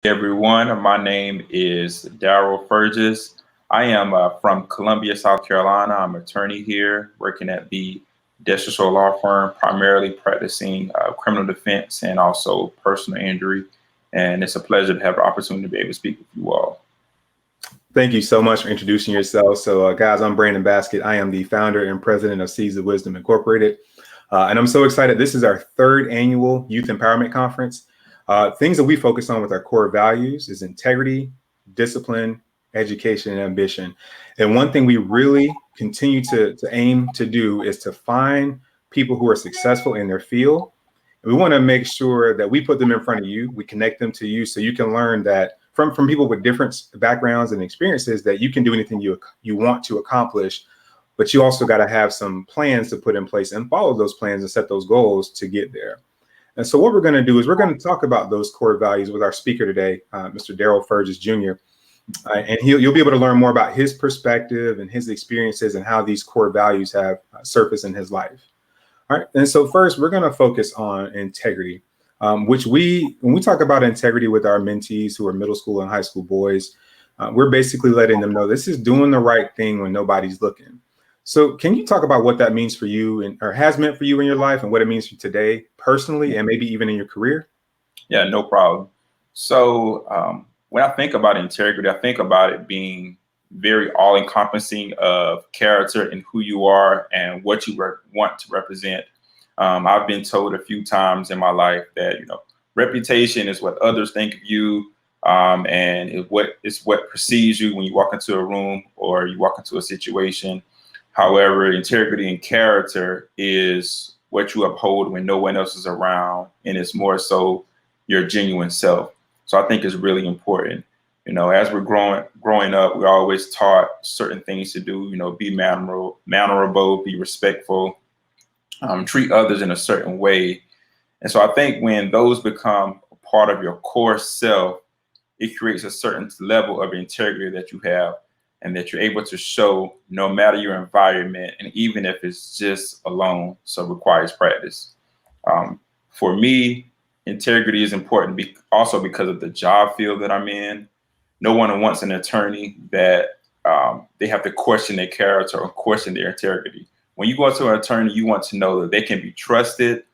Everyone. My name is Darrell Furgess. I am from Columbia, South Carolina. I'm an attorney here, working at the District Law Firm, primarily practicing criminal defense and also personal injury. And it's a pleasure to have the opportunity to be able to speak with you all. Thank you so much for introducing yourself. So, guys, I'm Brandon Baskett. I am the founder and president of Seeds of Wisdom Incorporated. And I'm so excited. This is our third annual Youth Empowerment Conference. Things that we focus on with our core values is integrity, discipline, education, and ambition. And one thing we really continue to aim to do is to find people who are successful in their field. And we want to make sure that we put them in front of you. We connect them to you so you can learn that from people with different backgrounds and experiences that you can do anything you want to accomplish, but you also got to have some plans to put in place and follow those plans and set those goals to get there. And so what we're going to do is we're going to talk about those core values with our speaker today, Mr. Darrell Furgess Jr. And you'll be able to learn more about his perspective and his experiences and how these core values have surfaced in his life. All right. And so first, we're going to focus on integrity. When we talk about integrity with our mentees who are middle school and high school boys, we're basically letting them know this is doing the right thing when nobody's looking. So can you talk about what that means for you or has meant for you in your life and what it means for you today personally and maybe even in your career? Yeah, no problem. So when I think about integrity, I think about it being very all-encompassing of character and who you are and what you want to represent. I've been told a few times in my life that, reputation is what others think of you, and it's what precedes you when you walk into a room or you walk into a situation. However, integrity and character is what you uphold when no one else is around, and it's more so your genuine self. So I think it's really important. As we're growing up, we're always taught certain things to do. Be mannerable, be respectful. Treat others in a certain way. And so I think when those become a part of your core self, it creates a certain level of integrity that you have and that you're able to show no matter your environment, and even if it's just alone, so it requires practice. For me, integrity is important also because of the job field that I'm in. No one wants an attorney that they have to question their character or question their integrity. When you go to an attorney, you want to know that they can be trusted,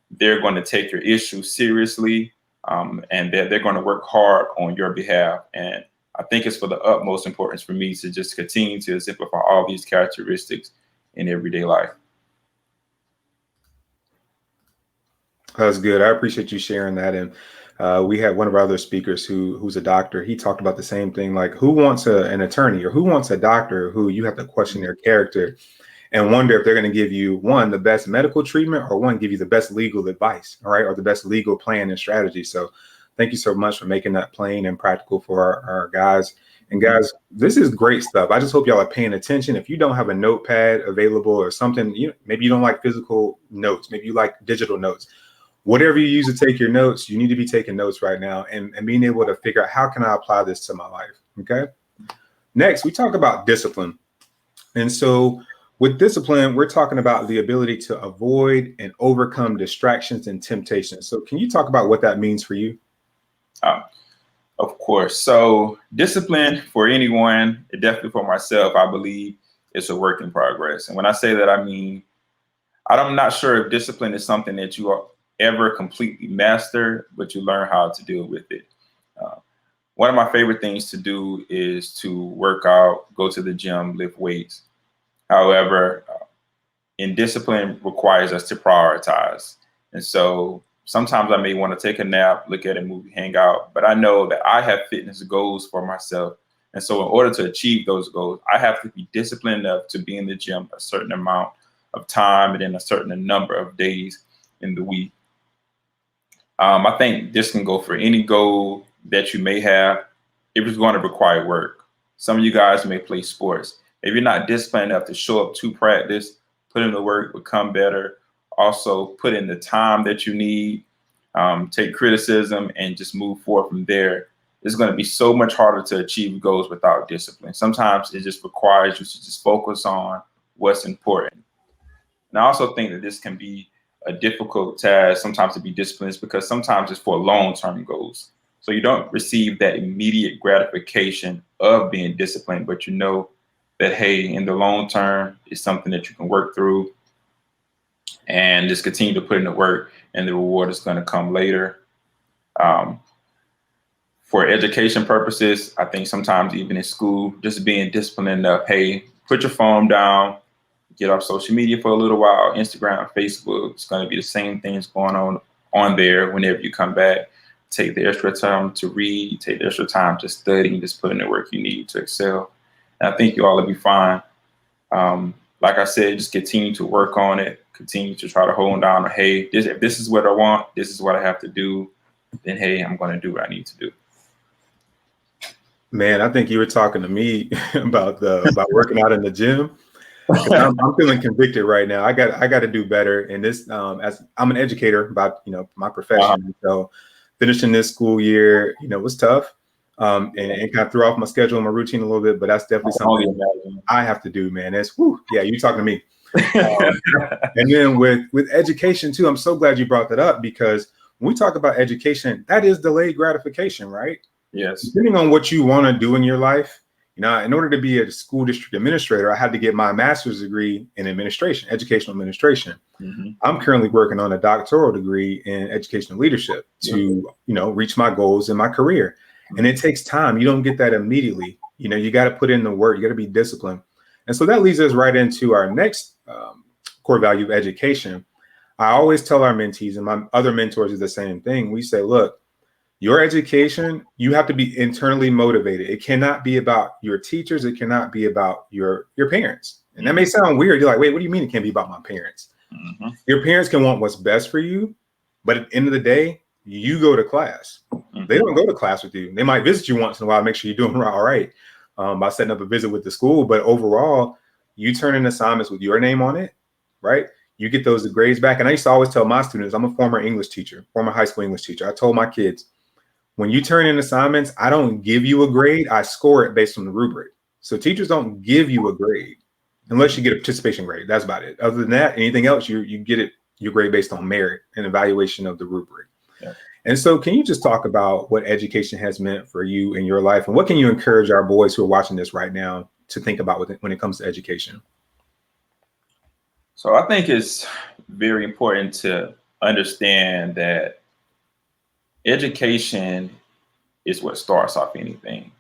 they're going to take your issues seriously, and that they're going to work hard on your behalf. And I think it's for the utmost importance for me to just continue to exemplify all these characteristics in everyday life. That's good. I appreciate you sharing that. And we had one of our other speakers who's a doctor. He talked about the same thing, like who wants an attorney or who wants a doctor who you have to question their character and wonder if they're going to give you, one, the best medical treatment, or one, give you the best legal advice, all right, or the best legal plan and strategy. So thank you so much for making that plain and practical for our guys. And guys, this is great stuff. I just hope y'all are paying attention. If you don't have a notepad available or something, maybe you don't like physical notes, maybe you like digital notes. Whatever you use to take your notes, you need to be taking notes right now and being able to figure out how can I apply this to my life, okay? Next, we talk about discipline. And so with discipline, we're talking about the ability to avoid and overcome distractions and temptations. So can you talk about what that means for you? Of course. So discipline for anyone, definitely for myself, I believe it's a work in progress. And when I say that, I mean, I'm not sure if discipline is something that you ever completely master, but you learn how to deal with it. One of my favorite things to do is to work out, go to the gym, lift weights. However, in discipline requires us to prioritize. And so sometimes I may want to take a nap, look at a movie, hang out, but I know that I have fitness goals for myself. And so in order to achieve those goals, I have to be disciplined enough to be in the gym a certain amount of time and in a certain number of days in the week. I think this can go for any goal that you may have. It is going to require work. Some of you guys may play sports. If you're not disciplined enough to show up to practice, put in the work, become better, also put in the time that you need, take criticism and just move forward from there. It's going to be so much harder to achieve goals without discipline. Sometimes it just requires you to just focus on what's important. And I also think that this can be a difficult task sometimes to be disciplined because sometimes it's for long-term goals. So you don't receive that immediate gratification of being disciplined, but you know that, hey, in the long term, it's something that you can work through and just continue to put in the work, and the reward is going to come later. For education purposes, I think sometimes even in school, just being disciplined enough, hey, put your phone down, get off social media for a little while. Instagram, Facebook, it's going to be the same things going on there whenever you come back. Take the extra time to read, take the extra time to study, and just put in the work you need to excel. And I think you all will be fine. Like I said, just continue to work on it, continue to try to hold down, hey, if this is what I want, this is what I have to do, then hey, I'm going to do what I need to do. Man, I think you were talking to me about working out in the gym. I'm feeling convicted right now. I got to do better. And this, as I'm an educator about my profession, so finishing this school year, was tough, and kind of threw off my schedule and my routine a little bit. But that's definitely something I have to do, man. That's yeah, you talking to me. And then with education too, I'm so glad you brought that up, because when we talk about education, that is delayed gratification, right? Yes. Depending on what you want to do in your life, in order to be a school district administrator, I had to get my master's degree in administration, educational administration. Mm-hmm. I'm currently working on a doctoral degree in educational leadership to, reach my goals in my career. Mm-hmm. And it takes time. You don't get that immediately. You got to put in the work. You got to be disciplined. And so that leads us right into our next core value of education. I always tell our mentees, and my other mentors is the same thing. We say, look, your education, you have to be internally motivated. It cannot be about your teachers. It cannot be about your parents. And that may sound weird. You're like, wait, what do you mean it can't be about my parents? Mm-hmm. Your parents can want what's best for you, but at the end of the day, you go to class. Mm-hmm. They don't go to class with you. They might visit you once in a while, make sure you're doing all right by setting up a visit with the school. But overall, you turn in assignments with your name on it, right? You get those grades back. And I used to always tell my students, I'm a former English teacher, former high school English teacher. I told my kids, when you turn in assignments, I don't give you a grade. I score it based on the rubric. So teachers don't give you a grade unless you get a participation grade. That's about it. Other than that, anything else, you get your grade based on merit and evaluation of the rubric. Yeah. And so can you just talk about what education has meant for you in your life? And what can you encourage our boys who are watching this right now to think about when it comes to education? So I think it's very important to understand that education is what starts off anything.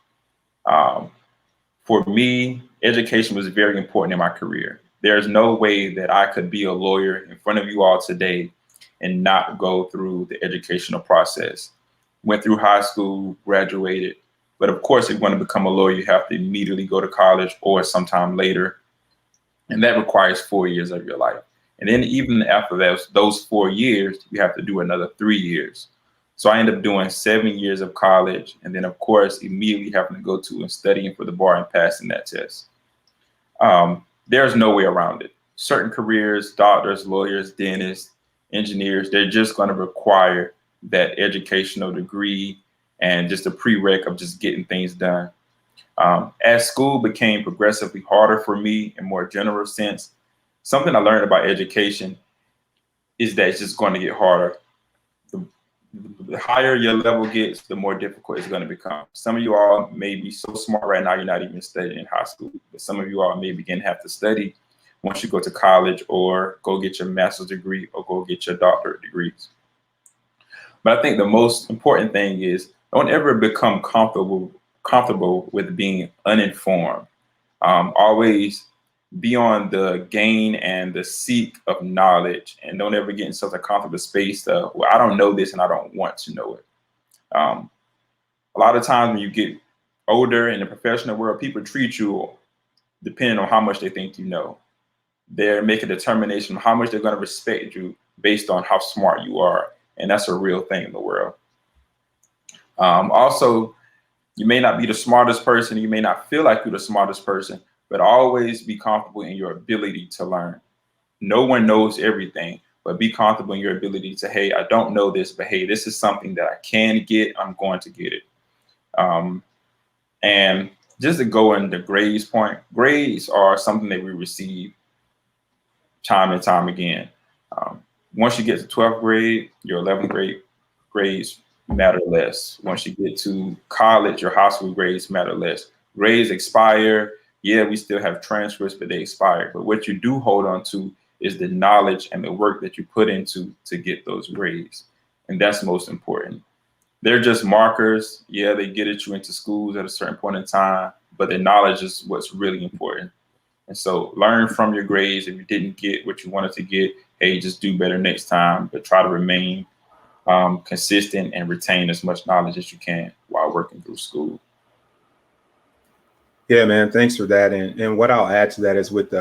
For me, education was very important in my career. There's no way that I could be a lawyer in front of you all today and not go through the educational process. Went through high school, graduated, but of course, if you want to become a lawyer, you have to immediately go to college or sometime later. And that requires 4 years of your life. And then even after those 4 years, you have to do another 3 years. So I ended up doing 7 years of college, and then of course, immediately having to go to and studying for the bar and passing that test. There's no way around it. Certain careers, doctors, lawyers, dentists, engineers, they're just going to require that educational degree and just a prereq of just getting things done. As school became progressively harder for me in more general sense, something I learned about education is that it's just going to get harder. The higher your level gets, the more difficult it's going to become. Some of you all may be so smart right now, you're not even studying in high school. But some of you all may begin to have to study once you go to college or go get your master's degree or go get your doctorate degrees. But I think the most important thing is don't ever become comfortable with being uninformed. Always be on the gain and the seek of knowledge, and don't ever get in such a comfortable space of, well, I don't know this and I don't want to know it. A lot of times when you get older in the professional world, people treat you depending on how much they think you know. They're making a determination of how much they're going to respect you based on how smart you are. And that's a real thing in the world. Also, you may not be the smartest person. You may not feel like you're the smartest person, but always be comfortable in your ability to learn. No one knows everything, but be comfortable in your ability to, hey, I don't know this, but hey, this is something that I can get. I'm going to get it. And just to go in the grades point, grades are something that we receive time and time again. Once you get to 12th grade, your 11th grade grades matter less. Once you get to college, your high school grades matter less. Grades expire. Yeah, we still have transcripts, but they expire. But what you do hold on to is the knowledge and the work that you put into to get those grades. And that's most important. They're just markers. Yeah, they get at you into schools at a certain point in time, but the knowledge is what's really important. And so learn from your grades. If you didn't get what you wanted to get, hey, just do better next time, but try to remain consistent and retain as much knowledge as you can while working through school. Yeah, man. Thanks for that. And what I'll add to that is with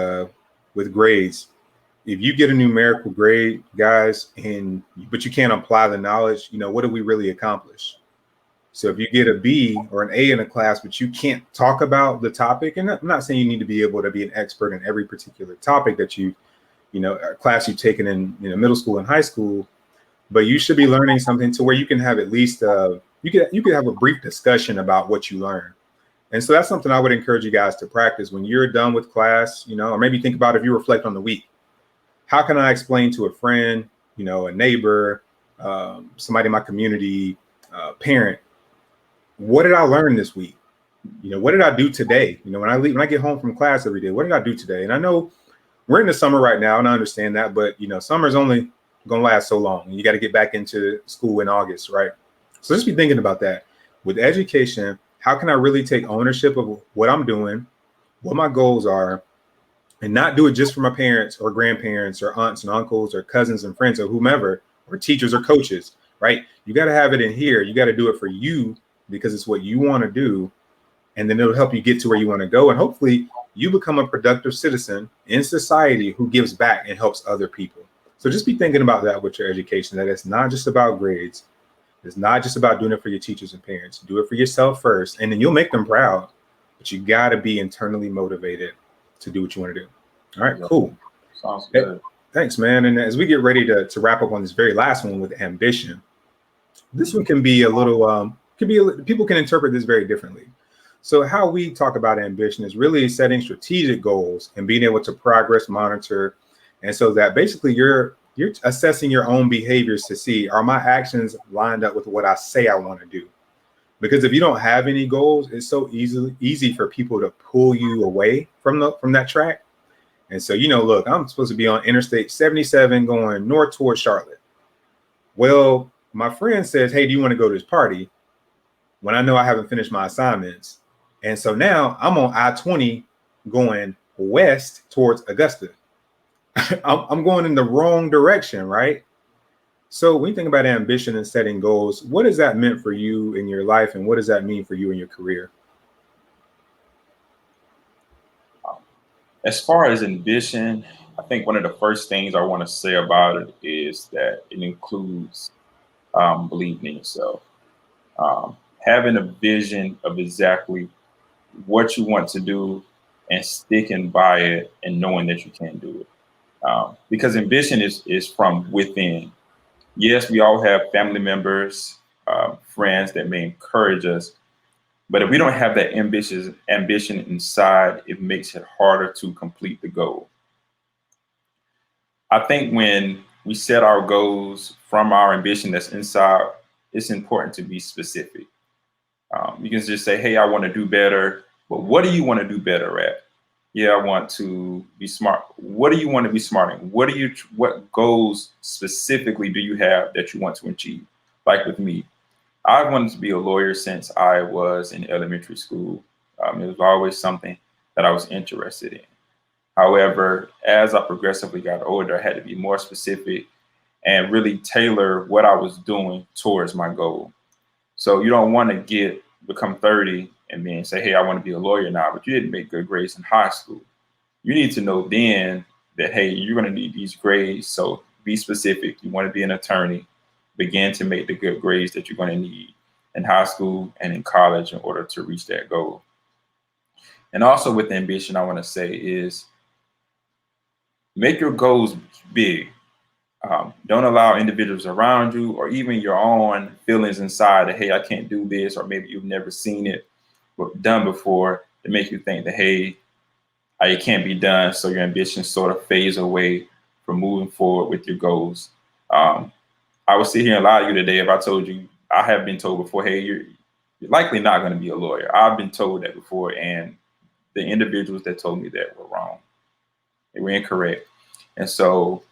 grades, if you get a numerical grade, guys, but you can't apply the knowledge, what do we really accomplish? So if you get a B or an A in a class, but you can't talk about the topic, and I'm not saying you need to be able to be an expert in every particular topic that a class you've taken in middle school and high school, but you should be learning something to where you can have at least you could have a brief discussion about what you learned. And so that's something I would encourage you guys to practice when you're done with class, or maybe think about if you reflect on the week. How can I explain to a friend, a neighbor, somebody in my community, parent, what did I learn this week? What did I do today? When I get home from class every day, what did I do today? And I know we're in the summer right now, and I understand that, but summer's only gonna last so long. You got to get back into school in August, right? So just be thinking about that. With education, how can I really take ownership of what I'm doing, what my goals are, and not do it just for my parents or grandparents or aunts and uncles or cousins and friends or whomever, or teachers or coaches, right? You got to have it in here. You got to do it for you because it's what you want to do. And then it'll help you get to where you want to go. And hopefully you become a productive citizen in society who gives back and helps other people. So just be thinking about that with your education, that it's not just about grades. It's not just about doing it for your teachers and parents. Do it for yourself first, and then you'll make them proud. But you got to be internally motivated to do what you want to do. All right, cool. Sounds good. Thanks, man. And as we get ready to wrap up on this very last one with ambition, this one can be a little, people can interpret this very differently. So how we talk about ambition is really setting strategic goals and being able to progress monitor. And so that basically you're assessing your own behaviors to see, are my actions lined up with what I say I want to do? Because if you don't have any goals, it's so easy for people to pull you away from that track. And so, look, I'm supposed to be on Interstate 77 going north towards Charlotte. Well, my friend says, hey, do you want to go to this party? When I know I haven't finished my assignments. And so now I'm on I-20 going west towards Augusta. I'm going in the wrong direction, right? So when you think about ambition and setting goals, what has that meant for you in your life? And what does that mean for you in your career? As far as ambition, I think one of the first things I want to say about it is that it includes believing in yourself, having a vision of exactly what you want to do and sticking by it and knowing that you can do it. Because ambition is from within. Yes, we all have family members, friends that may encourage us, but if we don't have that ambition inside, it makes it harder to complete the goal. I think when we set our goals from our ambition that's inside, it's important to be specific. You can just say, hey, I want to do better, but what do you want to do better at? Yeah, I want to be smart. What do you want to be smart in? What goals specifically do you have that you want to achieve? Like with me, I wanted to be a lawyer since I was in elementary school. It was always something that I was interested in. However, as I progressively got older, I had to be more specific and really tailor what I was doing towards my goal. So you don't want to become 30 and then say, hey, I want to be a lawyer now, but you didn't make good grades in high school. You need to know then that, hey, you're going to need these grades. So be specific. You want to be an attorney, begin to make the good grades that you're going to need in high school and in college in order to reach that goal. And also with ambition, I want to say is make your goals big. Don't allow individuals around you or even your own feelings inside that, hey, I can't do this, or maybe you've never seen it done before, to make you think that, hey, it can't be done. So your ambition sort of fades away from moving forward with your goals. I would sit here and lie to you today if I told you I have been told before, hey, you're likely not going to be a lawyer. I've been told that before, and the individuals that told me that were wrong. They were incorrect. And so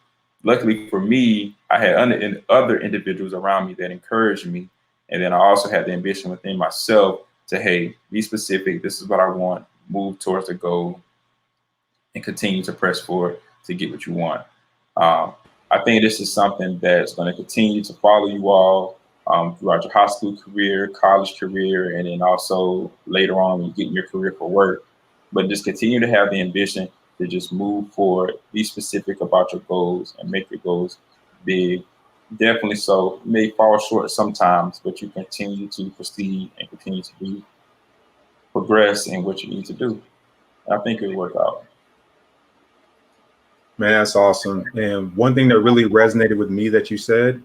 luckily for me, I had other individuals around me that encouraged me. And then I also had the ambition within myself to, hey, be specific. This is what I want. Move towards the goal and continue to press forward to get what you want. I think this is something that's going to continue to follow you all throughout your high school career, college career, and then also later on when you get in your career for work. But just continue to have the ambition to just move forward, be specific about your goals, and make your goals big. Definitely so. You may fall short sometimes, but you continue to proceed and continue to progress in what you need to do. I think it'll work out. Man, that's awesome. And one thing that really resonated with me that you said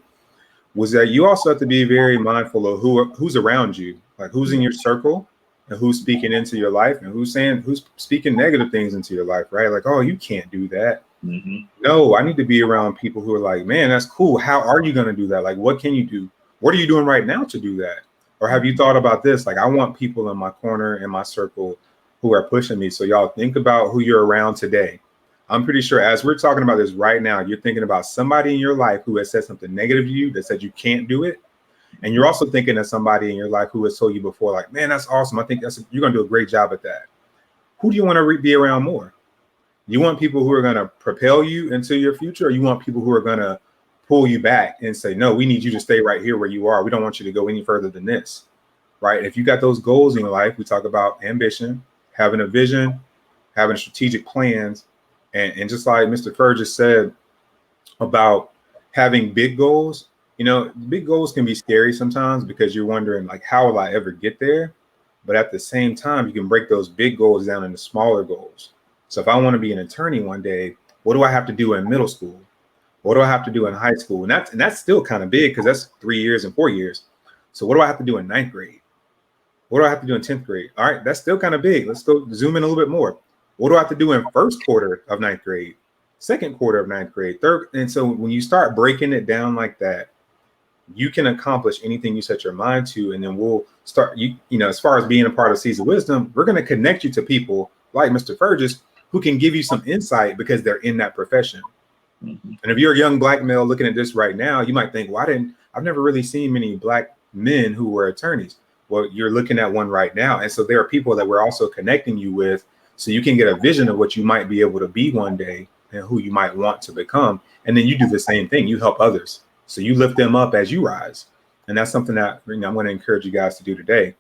was that you also have to be very mindful of who's around you, like who's in your circle and who's speaking into your life and who's speaking negative things into your life, right? Like, oh, you can't do that. Mm-hmm. No, I need to be around people who are like, man, that's cool. How are you going to do that? Like, what can you do? What are you doing right now to do that? Or have you thought about this? Like, I want people in my corner, in my circle who are pushing me. So y'all think about who you're around today. I'm pretty sure as we're talking about this right now, you're thinking about somebody in your life who has said something negative to you, that said you can't do it. And you're also thinking of somebody in your life who has told you before, like, man, that's awesome. I think you're going to do a great job at that. Who do you want to be around more? You want people who are going to propel you into your future, or you want people who are going to pull you back and say, no, we need you to stay right here where you are. We don't want you to go any further than this, right? If you got those goals in your life, we talk about ambition, having a vision, having strategic plans, and just like Mr. Furgess said about having big goals, you know, big goals can be scary sometimes because you're wondering, like, how will I ever get there? But at the same time, you can break those big goals down into smaller goals. So if I want to be an attorney one day, what do I have to do in middle school? What do I have to do in high school? And that's still kind of big because that's 3 years and 4 years. So what do I have to do in 9th grade? What do I have to do in 10th grade? All right, that's still kind of big. Let's go zoom in a little bit more. What do I have to do in first quarter of 9th grade, second quarter of 9th grade, third? And so when you start breaking it down like that, you can accomplish anything you set your mind to. And then we'll start, you know, as far as being a part of Seeds of Wisdom, we're going to connect you to people like Mr. Furgess who can give you some insight because they're in that profession. Mm-hmm. And if you're a young black male looking at this right now, you might think, well, I've never really seen many black men who were attorneys. Well, you're looking at one right now. And so there are people that we're also connecting you with, so you can get a vision of what you might be able to be one day and who you might want to become. And then you do the same thing. You help others. So you lift them up as you rise. And that's something that, you know, I'm going to encourage you guys to do today.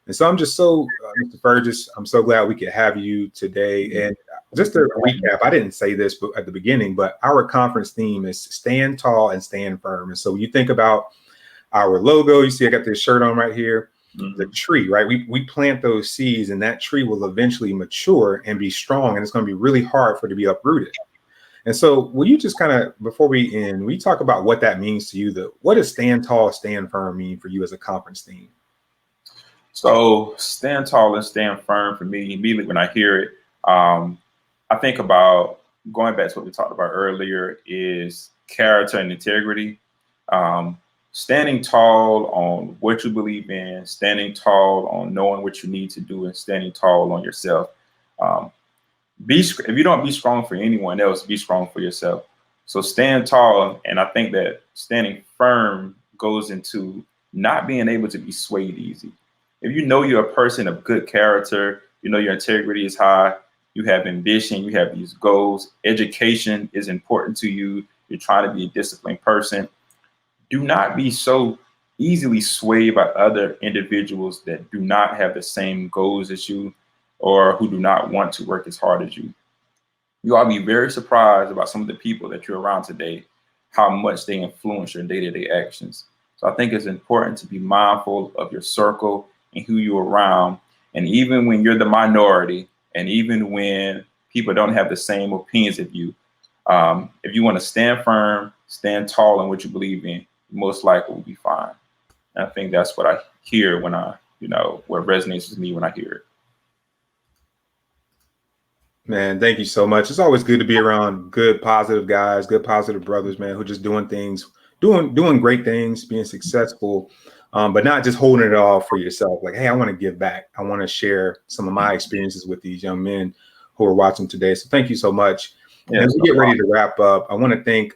And so I'm just so, Mr. Furgess, I'm so glad we could have you today. And just to recap, I didn't say this at the beginning, but our conference theme is stand tall and stand firm. And so when you think about our logo, you see I got this shirt on right here. The tree, right? We plant those seeds and that tree will eventually mature and be strong, and it's going to be really hard for it to be uprooted. And so will you just kind of, before we end, we talk about what that means to you? What does stand tall, stand firm mean for you as a conference theme? So stand tall and stand firm for me, immediately when I hear it, I think about going back to what we talked about earlier is character and integrity. Standing tall on what you believe in, standing tall on knowing what you need to do, and standing tall on yourself. If you don't be strong for anyone else, be strong for yourself. So stand tall. And I think that standing firm goes into not being able to be swayed easy. If you know you're a person of good character, you know your integrity is high, you have ambition, you have these goals, education is important to you, you're trying to be a disciplined person. Do not be so easily swayed by other individuals that do not have the same goals as you or who do not want to work as hard as you. You ought to be very surprised about some of the people that you're around today, how much they influence your day-to-day actions. So I think it's important to be mindful of your circle and who you're around. And even when you're the minority, and even when people don't have the same opinions of you, if you want to stand firm, stand tall in what you believe in, most likely will be fine. And I think that's what I hear when what resonates with me when I hear it. Man, thank you so much. It's always good to be around good, positive guys, good, positive brothers, man, who just doing things, doing great things, being successful. but not just holding it all for yourself. Like, hey, I want to give back. I want to share some of my experiences with these young men who are watching today. So thank you so much. And as we get ready to wrap up, I want to thank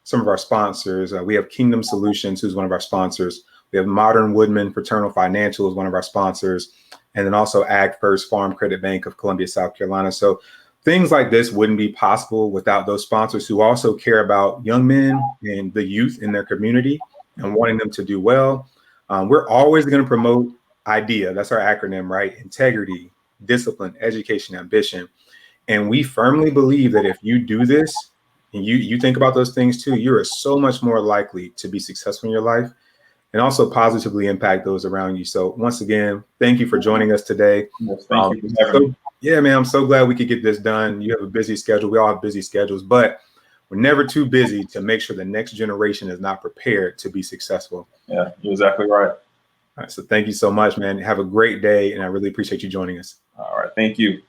some of our sponsors. We have Kingdom Solutions, who's one of our sponsors. We have Modern Woodman Fraternal Financial is one of our sponsors. And then also Ag First Farm Credit Bank of Columbia, South Carolina. So things like this wouldn't be possible without those sponsors who also care about young men and the youth in their community and wanting them to do well. We're always going to promote IDEA. That's our acronym, right? Integrity, discipline, education, ambition. And we firmly believe that if you do this and you think about those things too, you are so much more likely to be successful in your life and also positively impact those around you. So once again, thank you for joining us today. Yes, thank you for having me. Yeah, man, I'm so glad we could get this done. You have a busy schedule. We all have busy schedules, but we're never too busy to make sure the next generation is not prepared to be successful. Yeah, you're exactly right. All right, so thank you so much, man. Have a great day, and I really appreciate you joining us. All right, thank you.